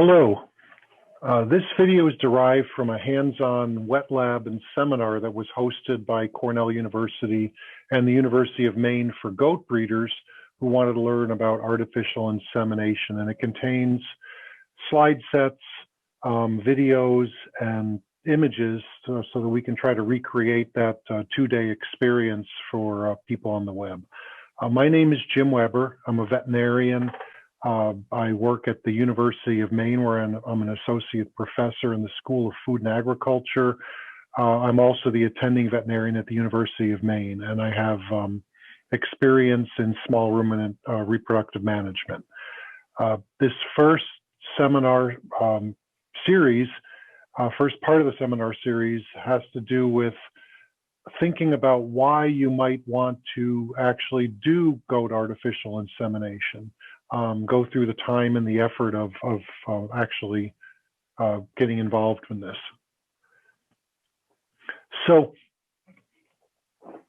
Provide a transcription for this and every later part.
Hello. This video is derived from a hands-on wet lab and seminar that was hosted by Cornell University and the University of Maine for goat breeders who wanted to learn about artificial insemination. And it contains slide sets, videos, and images so that we can try to recreate that two-day experience for people on the web. My name is Jim Weber. I'm a veterinarian. I work at the University of Maine, where I'm an associate professor in the School of Food and Agriculture. I'm also the attending veterinarian at the University of Maine, and I have experience in small ruminant reproductive management. This first seminar series, first part of the seminar series has to do with thinking about why you might want to actually do goat artificial insemination. Go through the time and the effort of actually getting involved in this. So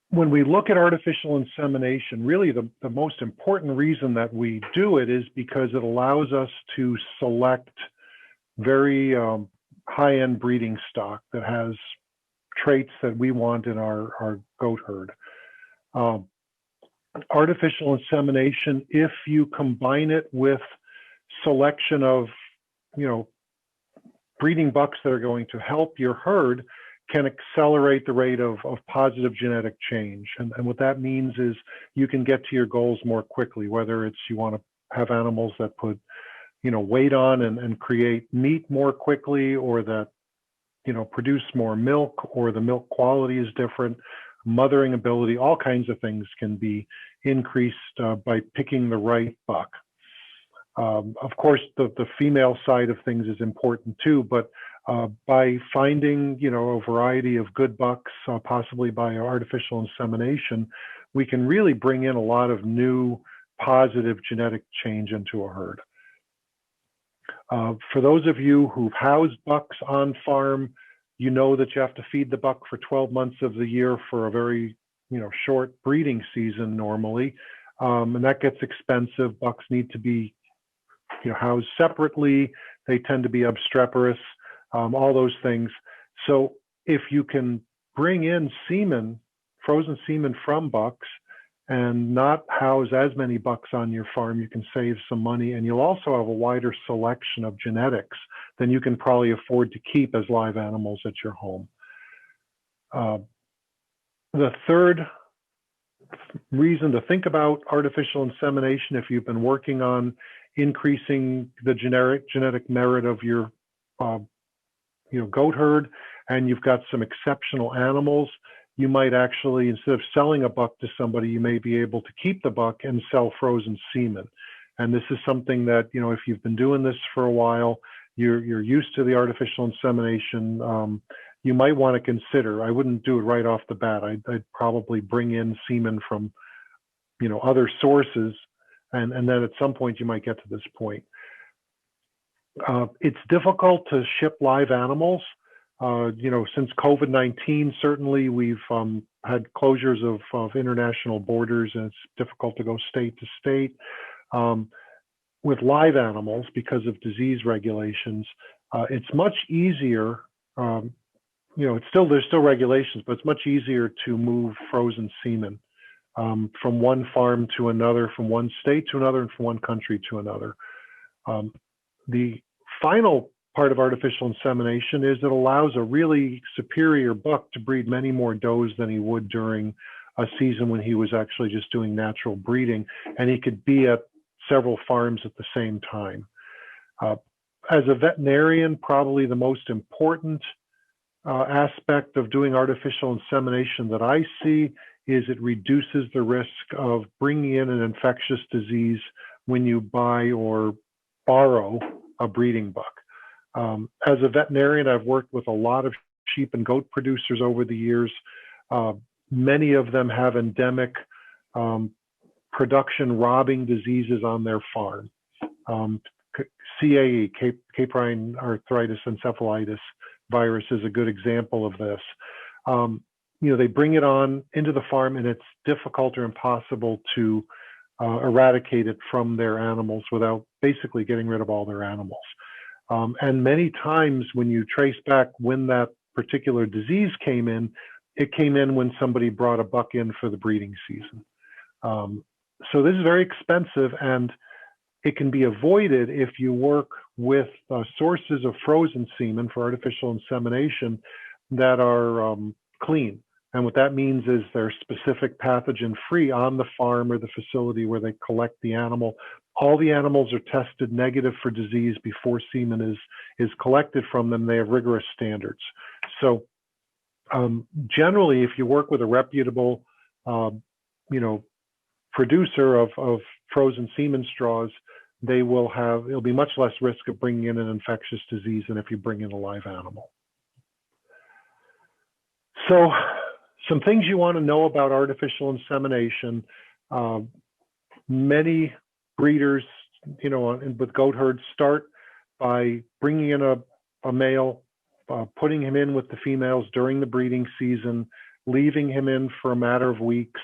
when we look at artificial insemination, really the most important reason that we do it is because it allows us to select very high-end breeding stock that has traits that we want in our goat herd. Artificial insemination, if you combine it with selection of, breeding bucks that are going to help your herd, can accelerate the rate of positive genetic change. And what that means is you can get to your goals more quickly, whether it's you want to have animals that put, weight on and create meat more quickly, or that, produce more milk, or the milk quality is different. Mothering ability, all kinds of things can be increased by picking the right buck. Of course, the female side of things is important too, but by finding, a variety of good bucks, possibly by artificial insemination, we can really bring in a lot of new positive genetic change into a herd. For those of you who've housed bucks on farm, you know that you have to feed the buck for 12 months of the year for a very, short breeding season normally. And that gets expensive. Bucks need to be, housed separately. They tend to be obstreperous, all those things. So if you can bring in semen, frozen semen from bucks, and not house as many bucks on your farm, you can save some money, and you'll also have a wider selection of genetics than you can probably afford to keep as live animals at your home. The third reason to think about artificial insemination, if you've been working on increasing the genetic merit of your goat herd, and you've got some exceptional animals, you might actually, instead of selling a buck to somebody, you may be able to keep the buck and sell frozen semen. And this is something that, if you've been doing this for a while, you're used to the artificial insemination, you might want to consider. I wouldn't do it right off the bat. I'd probably bring in semen from, other sources, and then at some point you might get to this point. It's difficult to ship live animals. Since COVID-19, certainly we've had closures of international borders, and it's difficult to go state to state. With live animals, because of disease regulations, it's much easier. There's still regulations, but it's much easier to move frozen semen from one farm to another, from one state to another, and from one country to another. The final part of artificial insemination is it allows a really superior buck to breed many more does than he would during a season when he was actually just doing natural breeding, and he could be at several farms at the same time. As a veterinarian, probably the most important aspect of doing artificial insemination that I see is it reduces the risk of bringing in an infectious disease when you buy or borrow a breeding buck. As a veterinarian, I've worked with a lot of sheep and goat producers over the years. Many of them have endemic production robbing diseases on their farm. CAE, Caprine arthritis encephalitis virus, is a good example of this. They bring it on into the farm, and it's difficult or impossible to eradicate it from their animals without basically getting rid of all their animals. And many times when you trace back when that particular disease came in, it came in when somebody brought a buck in for the breeding season. So this is very expensive, and it can be avoided if you work with sources of frozen semen for artificial insemination that are clean. And what that means is they're specific pathogen free on the farm or the facility where they collect the animal. All the animals are tested negative for disease before semen is collected from them. They have rigorous standards. So generally, if you work with a reputable, producer of frozen semen straws, it'll be much less risk of bringing in an infectious disease than if you bring in a live animal. So some things you want to know about artificial insemination. Many breeders, with goat herds start by bringing in a male, putting him in with the females during the breeding season, leaving him in for a matter of weeks,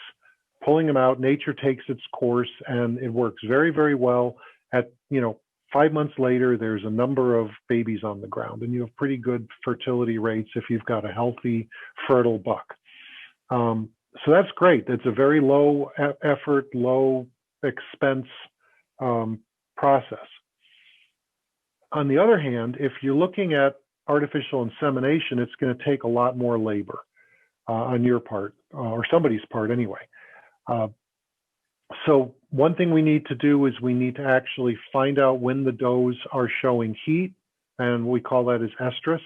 pulling him out. Nature takes its course, and it works very, very well. At 5 months later, there's a number of babies on the ground, and you have pretty good fertility rates if you've got a healthy, fertile buck. So that's great. It's a very low effort, low expense process. On the other hand, if you're looking at artificial insemination, it's going to take a lot more labor on your part, or somebody's part anyway. So one thing we need to do is we need to actually find out when the does are showing heat, and we call that as estrus.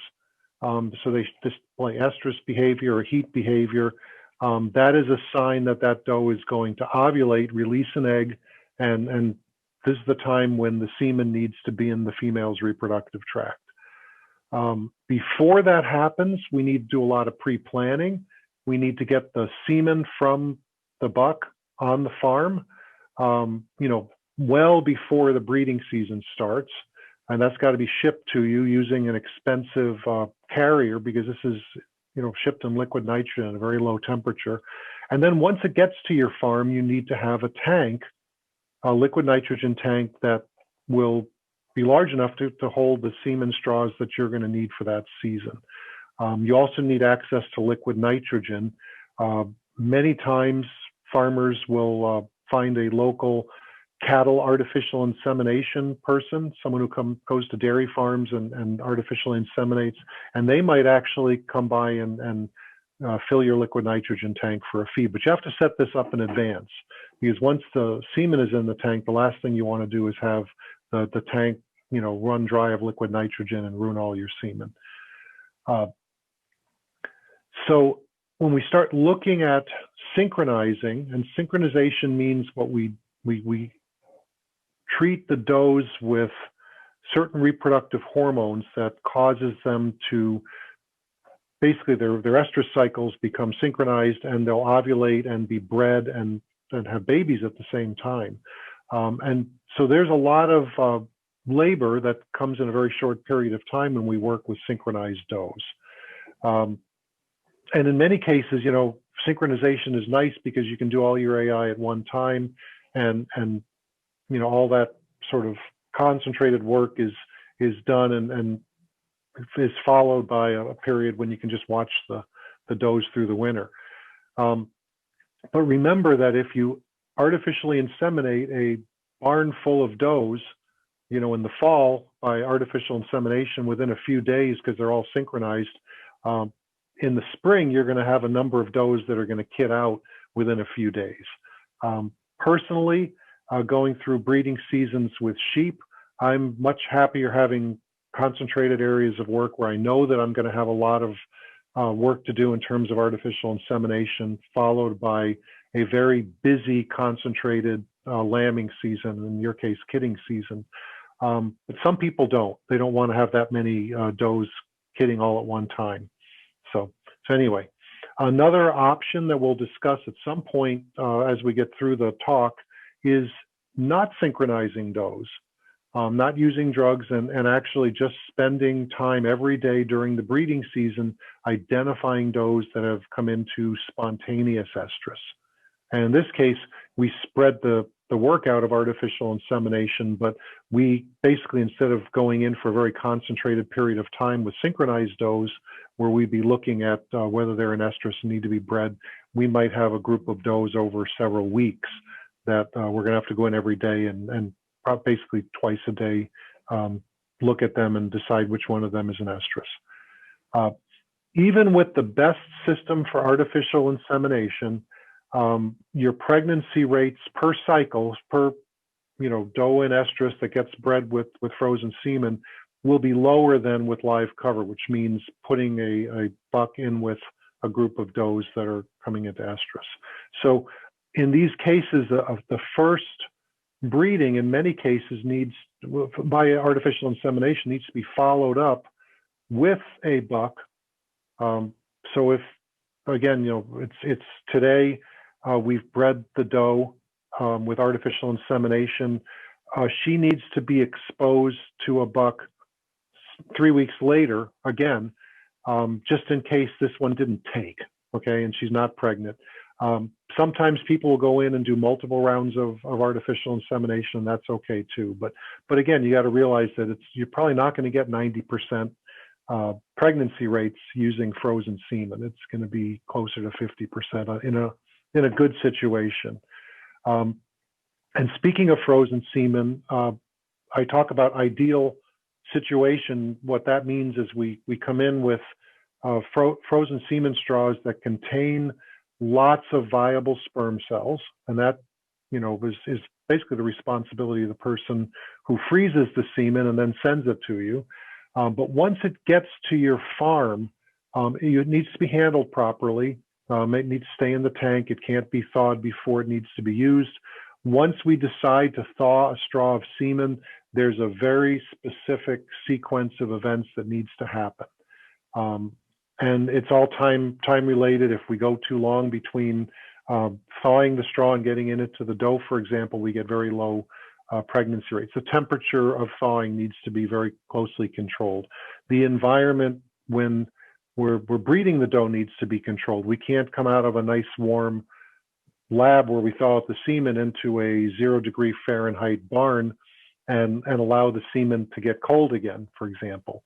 So they display estrus behavior or heat behavior. That is a sign that that doe is going to ovulate, release an egg, and this is the time when the semen needs to be in the female's reproductive tract. Before that happens, we need to do a lot of pre-planning. We need to get the semen from the buck on the farm, well before the breeding season starts. And that's got to be shipped to you using an expensive carrier, because this is, shipped in liquid nitrogen at a very low temperature. And then once it gets to your farm, you need to have a tank, a liquid nitrogen tank that will be large enough to hold the semen straws that you're going to need for that season. You also need access to liquid nitrogen. Many times farmers will find a local cattle artificial insemination person, someone who goes to dairy farms and artificially inseminates, and they might actually come by and fill your liquid nitrogen tank for a fee. But you have to set this up in advance, because once the semen is in the tank, the last thing you want to do is have the tank, run dry of liquid nitrogen and ruin all your semen. So when we start looking at synchronizing, and synchronization means what we treat the does with certain reproductive hormones that causes them to, basically their estrus cycles become synchronized, and they'll ovulate and be bred and have babies at the same time. And so there's a lot of labor that comes in a very short period of time when we work with synchronized does. And in many cases, synchronization is nice because you can do all your AI at one time, and all that sort of concentrated work is done and is followed by a period when you can just watch the does through the winter. But remember that if you artificially inseminate a barn full of does, in the fall by artificial insemination within a few days, because they're all synchronized, in the spring, you're going to have a number of does that are going to kid out within a few days. Personally, going through breeding seasons with sheep, I'm much happier having concentrated areas of work where I know that I'm going to have a lot of work to do in terms of artificial insemination, followed by a very busy, concentrated lambing season, in your case, kidding season. But some people don't. They don't want to have that many does kidding all at one time. So anyway, another option that we'll discuss at some point as we get through the talk is not synchronizing does, not using drugs, and actually just spending time every day during the breeding season identifying does that have come into spontaneous estrus. And in this case, we spread the the workout of artificial insemination, but we basically, instead of going in for a very concentrated period of time with synchronized does, where we'd be looking at whether they're in estrus and need to be bred, we might have a group of does over several weeks that we're going to have to go in every day and basically twice a day, look at them and decide which one of them is an estrus. Even with the best system for artificial insemination, your pregnancy rates per cycle, per doe in estrus that gets bred with frozen semen, will be lower than with live cover, which means putting a buck in with a group of does that are coming into estrus. So in these cases, of the first breeding, in many cases, needs, by artificial insemination, needs to be followed up with a buck. So if, again, it's today, we've bred the doe with artificial insemination. She needs to be exposed to a buck 3 weeks later, again, just in case this one didn't take, okay, and she's not pregnant. Sometimes people will go in and do multiple rounds of artificial insemination, and that's okay too. But again, you got to realize that you're probably not going to get 90% pregnancy rates using frozen semen. It's going to be closer to 50% in a good situation. And speaking of frozen semen, I talk about ideal situation. What that means is we come in with frozen semen straws that contain lots of viable sperm cells, and that is basically the responsibility of the person who freezes the semen and then sends it to you. But once it gets to your farm, it needs to be handled properly. It needs to stay in the tank. It can't be thawed before it needs to be used. Once we decide to thaw a straw of semen, there's a very specific sequence of events that needs to happen. And it's all time related. If we go too long between thawing the straw and getting in it to the doe, for example, we get very low pregnancy rates. The temperature of thawing needs to be very closely controlled. The environment when we're breeding the doe needs to be controlled. We can't come out of a nice warm lab where we thaw out the semen into a 0° Fahrenheit barn and allow the semen to get cold again, for example.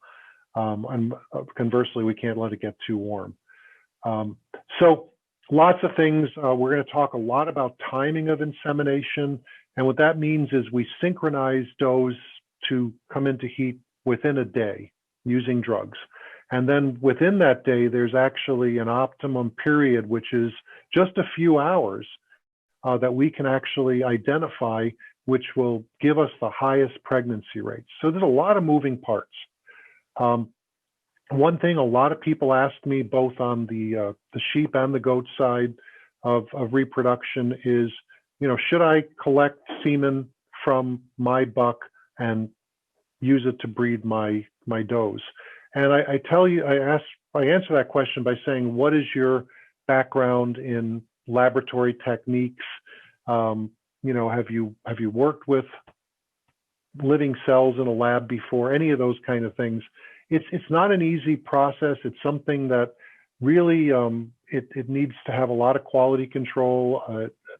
And conversely, we can't let it get too warm. So lots of things. We're going to talk a lot about timing of insemination. And what that means is we synchronize does to come into heat within a day using drugs. And then within that day, there's actually an optimum period, which is just a few hours that we can actually identify, which will give us the highest pregnancy rates. So there's a lot of moving parts. One thing a lot of people ask me, both on the sheep and the goat side of reproduction, is, should I collect semen from my buck and use it to breed my does? And I tell you, I answer that question by saying, what is your background in laboratory techniques? Have you worked with living cells in a lab before? Any of those kind of things. It's not an easy process. It's something that really it needs to have a lot of quality control.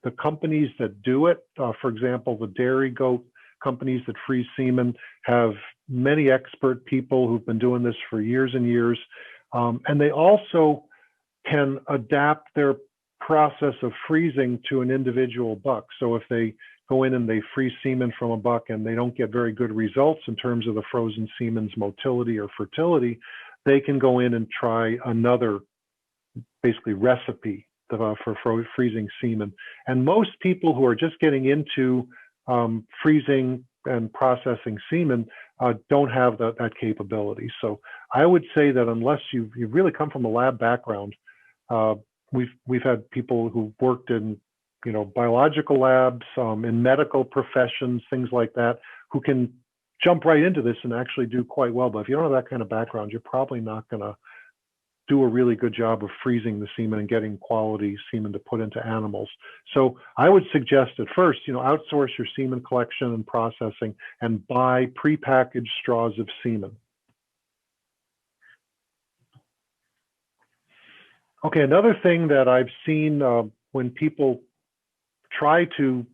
The companies that do it, for example, the dairy goat companies that freeze semen, have many expert people who've been doing this for years and years. And they also can adapt their process of freezing to an individual buck. So if they go in and they freeze semen from a buck and they don't get very good results in terms of the frozen semen's motility or fertility, they can go in and try another, basically, recipe for freezing semen. And most people who are just getting into freezing and processing semen don't have that capability. So I would say that unless you've really come from a lab background, we've had people who've worked in biological labs, in medical professions, things like that, who can jump right into this and actually do quite well. But if you don't have that kind of background, you're probably not going to do a really good job of freezing the semen and getting quality semen to put into animals. So I would suggest at first, outsource your semen collection and processing and buy prepackaged straws of semen. Okay, another thing that I've seen when people try to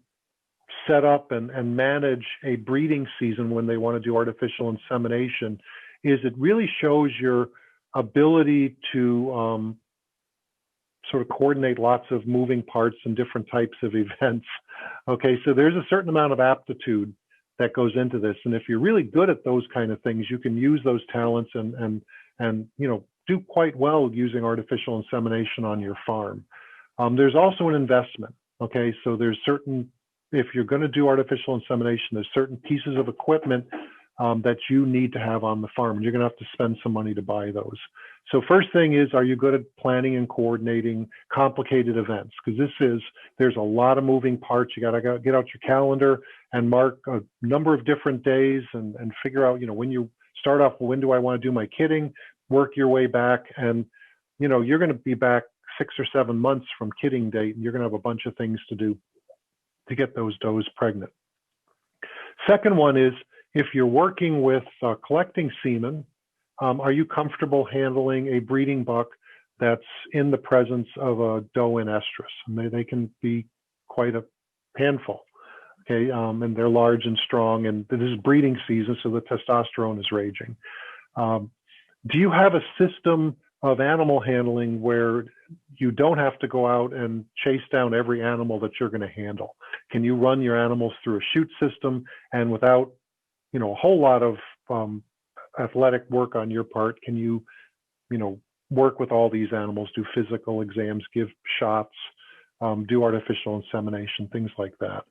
set up and manage a breeding season when they want to do artificial insemination is it really shows your ability to sort of coordinate lots of moving parts and different types of events. Okay, so there's a certain amount of aptitude that goes into this, and if you're really good at those kind of things, you can use those talents and you know, do quite well using artificial insemination on your farm. There's also an investment. Okay, so there's certain, if you're going to do artificial insemination, there's certain pieces of equipment that you need to have on the farm, and you're going to have to spend some money to buy those. So first thing is, are you good at planning and coordinating complicated events? Because there's a lot of moving parts. You got to get out your calendar and mark a number of different days and figure out, you know, when you start off, when do I want to do my kidding, work your way back. And, you know, you're going to be back 6 or 7 months from kidding date, and you're going to have a bunch of things to do to get those does pregnant. Second one is, if you're working with collecting semen, are you comfortable handling a breeding buck that's in the presence of a doe in estrus? And they can be quite a handful, okay? And they're large and strong, and this is breeding season, so the testosterone is raging. Do you have a system of animal handling where you don't have to go out and chase down every animal that you're going to handle? Can you run your animals through a chute system, and without, you know, a whole lot of athletic work on your part, can you know, work with all these animals, do physical exams, give shots, do artificial insemination, things like that.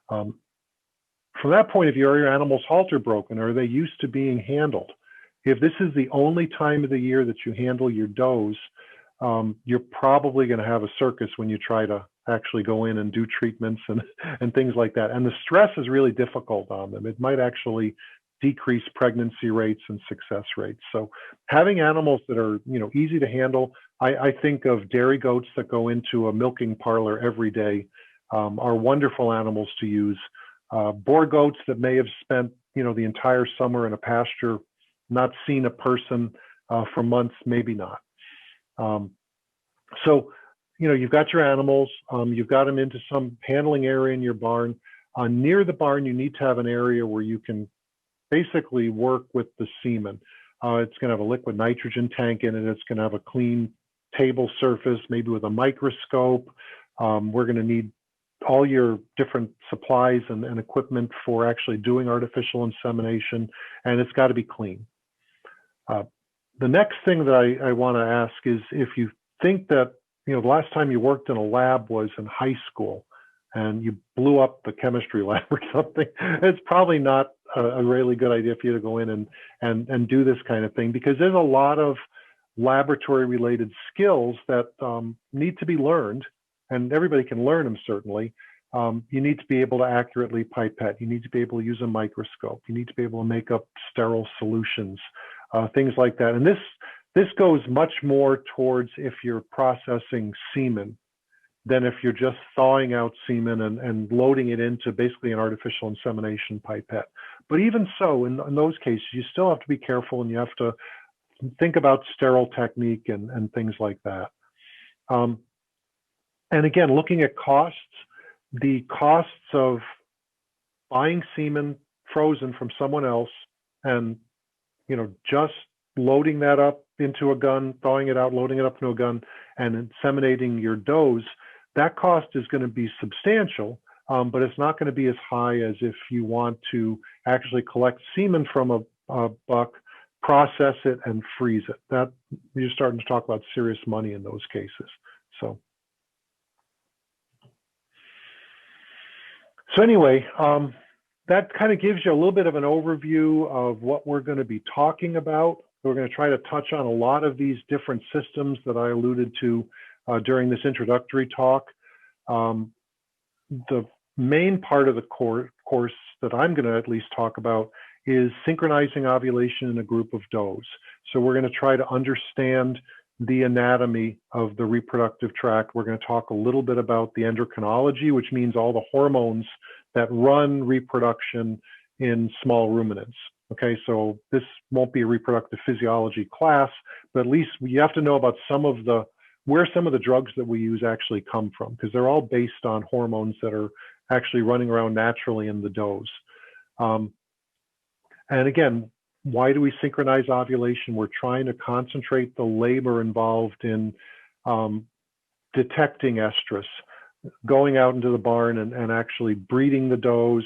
From that point of view, are your animals halter broken? Are they used to being handled? If this is the only time of the year that you handle your does, you're probably going to have a circus when you try to actually go in and do treatments and things like that. And the stress is really difficult on them. It might actually decrease pregnancy rates and success rates. So having animals that are, you know, easy to handle, I think of dairy goats that go into a milking parlor every day, are wonderful animals to use. Boar goats that may have spent, you know, the entire summer in a pasture, not seen a person for months, maybe not. So, you know, you've got your animals, you've got them into some handling area in your barn. Near the barn, you need to have an area where you can basically work with the semen. It's going to have a liquid nitrogen tank in it. It's going to have a clean table surface, maybe with a microscope. We're going to need all your different supplies and equipment for actually doing artificial insemination, and it's got to be clean. The next thing that I want to ask is, if you think that, you know, the last time you worked in a lab was in high school and you blew up the chemistry lab or something, it's probably not a really good idea for you to go in and do this kind of thing, because there's a lot of laboratory related skills that need to be learned, and everybody can learn them certainly. You need to be able to accurately pipette. You need to be able to use a microscope. You need to be able to make up sterile solutions, things like that. And this goes much more towards if you're processing semen than if you're just thawing out semen and loading it into basically an artificial insemination pipette. But even so, in those cases, you still have to be careful, and you have to think about sterile technique and things like that. And again, looking at costs, the costs of buying semen frozen from someone else and, you know, just loading that up into a gun, thawing it out, loading it up into a gun, and inseminating your does, that cost is going to be substantial, but it's not going to be as high as if you want to actually collect semen from a buck, process it, and freeze it. That you're starting to talk about serious money in those cases. So anyway, that kind of gives you a little bit of an overview of what we're going to be talking about. We're going to try to touch on a lot of these different systems that I alluded to during this introductory talk. The main part of the course that I'm going to at least talk about is synchronizing ovulation in a group of does. So we're going to try to understand the anatomy of the reproductive tract. We're going to talk a little bit about the endocrinology, which means all the hormones that run reproduction in small ruminants. Okay, so this won't be a reproductive physiology class, but at least you have to know about where some of the drugs that we use actually come from, because they're all based on hormones that are actually running around naturally in the does. And again, why do we synchronize ovulation? We're trying to concentrate the labor involved in detecting estrus, going out into the barn and actually breeding the does.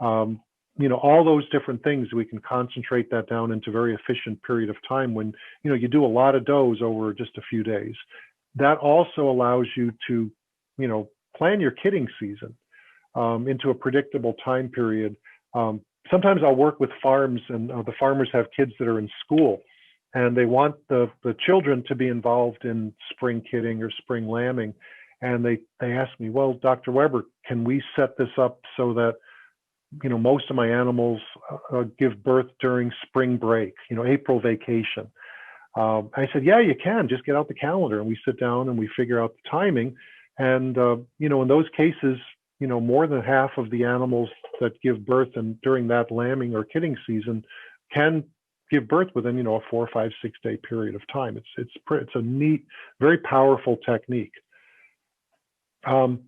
All those different things, we can concentrate that down into a very efficient period of time when, you do a lot of does over just a few days. That also allows you to, plan your kidding season into a predictable time period. Sometimes I'll work with farms, and the farmers have kids that are in school, and they want the children to be involved in spring kidding or spring lambing. And they ask me, well, Dr. Weber, can we set this up so that most of my animals give birth during spring break, April vacation? I said, yeah, you can. Just get out the calendar, and we sit down and we figure out the timing. And, in those cases, more than half of the animals that give birth and during that lambing or kidding season can give birth within, a 4, 5, 6 day period of time. It's a neat, very powerful technique. So,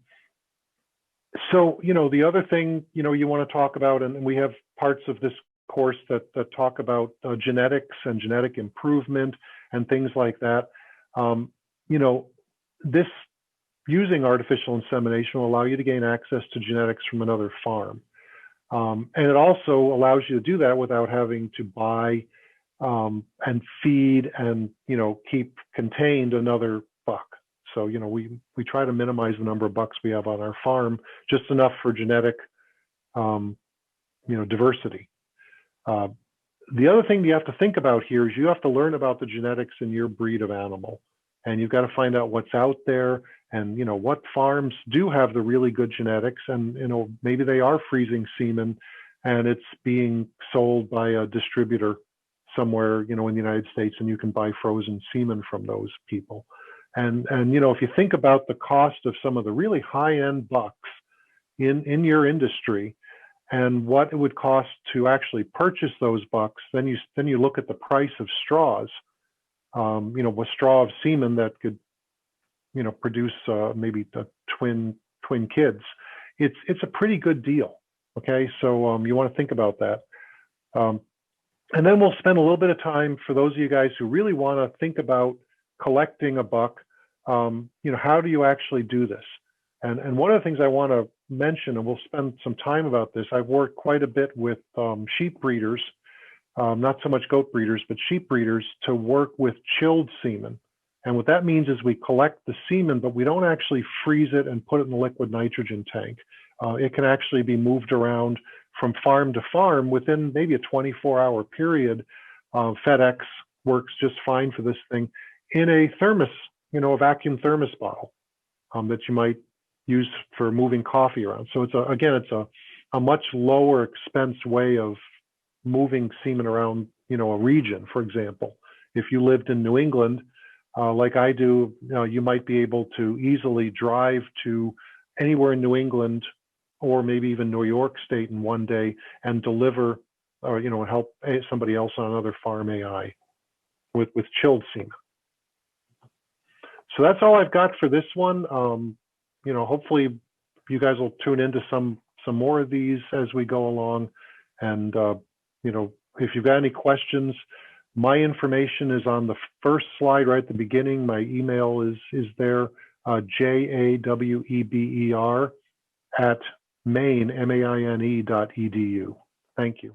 the other thing, you want to talk about, and we have parts of this course that talk about genetics and genetic improvement and things like that. This using artificial insemination will allow you to gain access to genetics from another farm. And it also allows you to do that without having to buy and feed and, keep contained another buck. So, we try to minimize the number of bucks we have on our farm, just enough for genetic, diversity. The other thing you have to think about here is you have to learn about the genetics in your breed of animal, and you've got to find out what's out there and, what farms do have the really good genetics, and, maybe they are freezing semen and it's being sold by a distributor somewhere, in the United States, and you can buy frozen semen from those people. And if you think about the cost of some of the really high-end bucks in your industry and what it would cost to actually purchase those bucks, then you look at the price of straws, with straw of semen that could, produce maybe twin kids. It's a pretty good deal. Okay, so you want to think about that. And then we'll spend a little bit of time for those of you guys who really want to think about collecting a buck. How do you actually do this? And one of the things I want to mention, and we'll spend some time about this, I've worked quite a bit with sheep breeders, not so much goat breeders, but sheep breeders, to work with chilled semen. And what that means is we collect the semen, but we don't actually freeze it and put it in a liquid nitrogen tank. It can actually be moved around from farm to farm within maybe a 24-hour period. FedEx works just fine for this thing in a thermos, a vacuum thermos bottle that you might use for moving coffee around. So it's a much lower expense way of moving semen around, a region. For example, if you lived in New England, like I do, you might be able to easily drive to anywhere in New England or maybe even New York State in one day and deliver, or, help somebody else on another farm AI with chilled semen. So that's all I've got for this one. Hopefully you guys will tune into some more of these as we go along. And, if you've got any questions, my information is on the first slide right at the beginning. My email is there, JAWEBER @ Maine, MAINE.edu. Thank you.